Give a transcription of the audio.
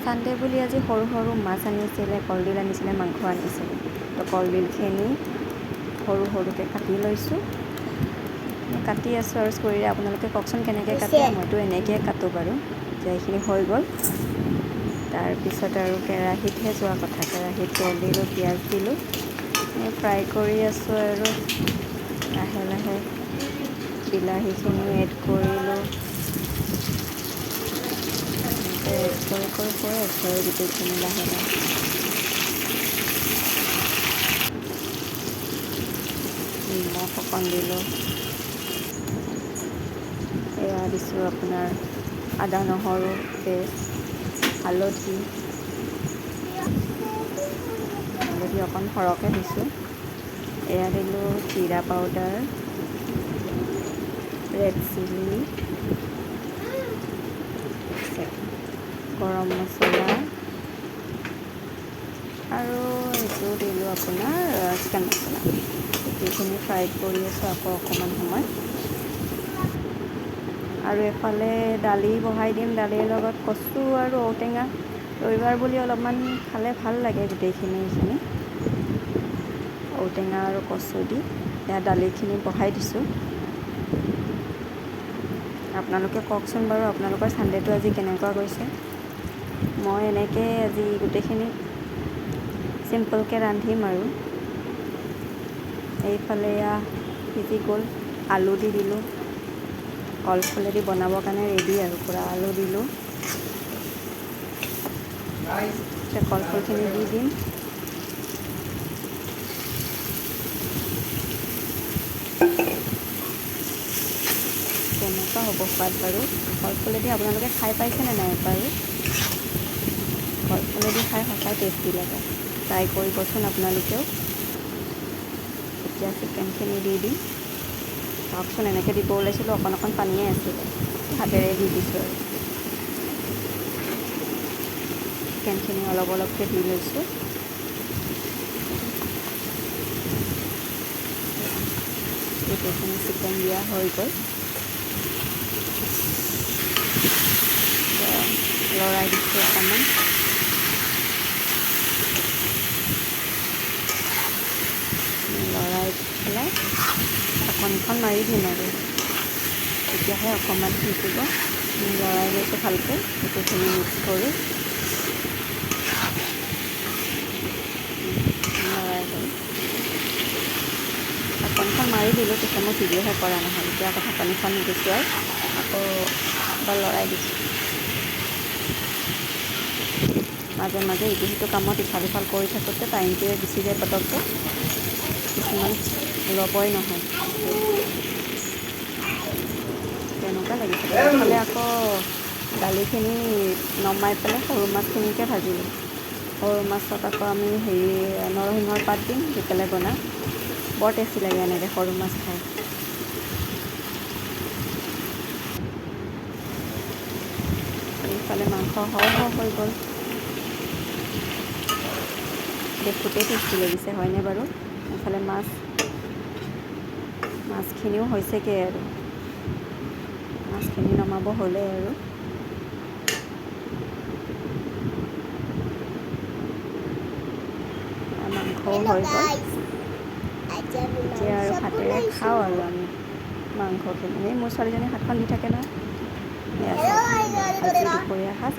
Sunday বুলি আজি সৰু সৰু মাছ আনিছিলে, কলডিল আনিছিলে, মাংস আনিছিলে। তো কলডিলখিনি সৰু সৰুকৈ কাটি লৈছোঁ। কাটি আছোঁ আৰু চুৰিৰে। আপোনালোকে কওকচোন কেনেকৈ কাটে? মইতো এনেকৈয়ে কাটোঁ বাৰু। এতিয়া এইখিনি হৈ গ'ল। তাৰপিছত আৰু কেৰাহীতহে যোৱা কথা। কেৰাহীত তেল দিলোঁ, পিঁয়াজ দিলোঁ, ফ্ৰাই কৰি আছোঁ আৰু লাহে লাহে বিলাহীখিনি এড কৰিলোঁ। এড কৰি হৈ আছোঁ আৰু গোটেইখিনি লাহে লাহে। নিমখ অকণ দিলোঁ। এয়া দিছোঁ আপোনাৰ আদা নহৰু পেষ্ট, হালধি অকণ সৰহকৈ দিছোঁ। এয়া দিলোঁ জিৰা পাউডাৰ, ৰেড চিলি, গৰম মছলা আৰু এইটো দিলোঁ আপোনাৰ চিকেন মছলা। গোটেইখিনি ফ্ৰাই কৰি আছোঁ আকৌ অকণমান সময়। আৰু এফালে দালি বহাই দিম। দালিৰ লগত কচু আৰু ঔটেঙা, ৰবিবাৰ বুলি অলপমান খালে ভাল লাগে গোটেইখিনি। ঔটেঙা আৰু কচু দি এয়া দালিখিনি বহাই দিছোঁ। আপোনালোকে কওকচোন বাৰু, আপোনালোকৰ ছানডেটো আজি কেনেকুৱা গৈছে? মই এনেকৈ আজি গোটেইখিনি চিম্পলকৈ ৰান্ধিম আৰু। এইফালে এয়া সিজি গ'ল, আলু দি দিলোঁ। কলফুলেদি বনাবৰ কাৰণে ৰেডি আৰু পূৰা আলু দিলোঁ। কলফুলখিনি দি দিম। কেনেকুৱা হ'ব সোৱাদ বাৰু? কলফুলেদি আপোনালোকে খাই পাইছেনে নাই বাৰু? কলফুলেদি খাই সঁচাই টেষ্টি লাগে। ট্ৰাই কৰিবচোন আপোনালোকেও। এতিয়া চিকেনখিনি দি দিম। চাওকচোন এনেকৈ দিব ওলাইছিলোঁ, অকণ অকণ পানীয়ে আছিলে। হাতেৰে দি দিছোঁ আৰু চিকেনখিনি অলপ অলপকৈ দি লৈছোঁ। গোটেইখিনি চিকেন দিয়া হৈ গ'ল। লৰাই দিছোঁ অকণমান। লৰাই পেলাই ঢাকনিখন মাৰি দিম আৰু তেতিয়াহে অকণমান সিজিব। লৰাই লৈছোঁ ভালকৈ, গোটেইখিনি মিক্স কৰি। লৰাই লৈ ঢাকনিখন মাৰি দিলোঁ। তেতিয়া মই ভিডিঅ'হে কৰা নহ'ল। এতিয়া আকৌ ঢাকনিখন গুচুৱাই আকৌ এবাৰ লৰাই দিছোঁ। মাজে মাজে ইটো সিটো কামত ইফাল সিফাল কৰি থাকোঁতে টাইমটোৱে গুচি যায় পটককৈ। কিছুমান ল'বই নহয়। তেনেকুৱা লাগিছে। এইফালে আকৌ দালিখিনি নমাই পেলাই সৰু মাছখিনিকে ভাজিলোঁ। সৰু মাছত আকৌ আমি নৰসিংহৰ পাত দিম, দি পেলাই বনাম। বৰ টেষ্টি লাগে এনেকৈ সৰু মাছ খাই। এইফালে মাংস হৈ গ'ল। দেখোঁতেই টেষ্টি লাগিছে, হয়নে বাৰু? এইফালে মাছখিনিও হৈছেগৈ আৰু। মাছখিনি নমাব হ'লেই আৰু। মাংসও হৈ গ'ল। এতিয়া আৰু হাতেৰে খাওঁ আৰু আমি মাংসখিনি। মোৰ ছোৱালীজনী হাতখন দি থাকে নহয়। আজি দুপৰীয়া সাজ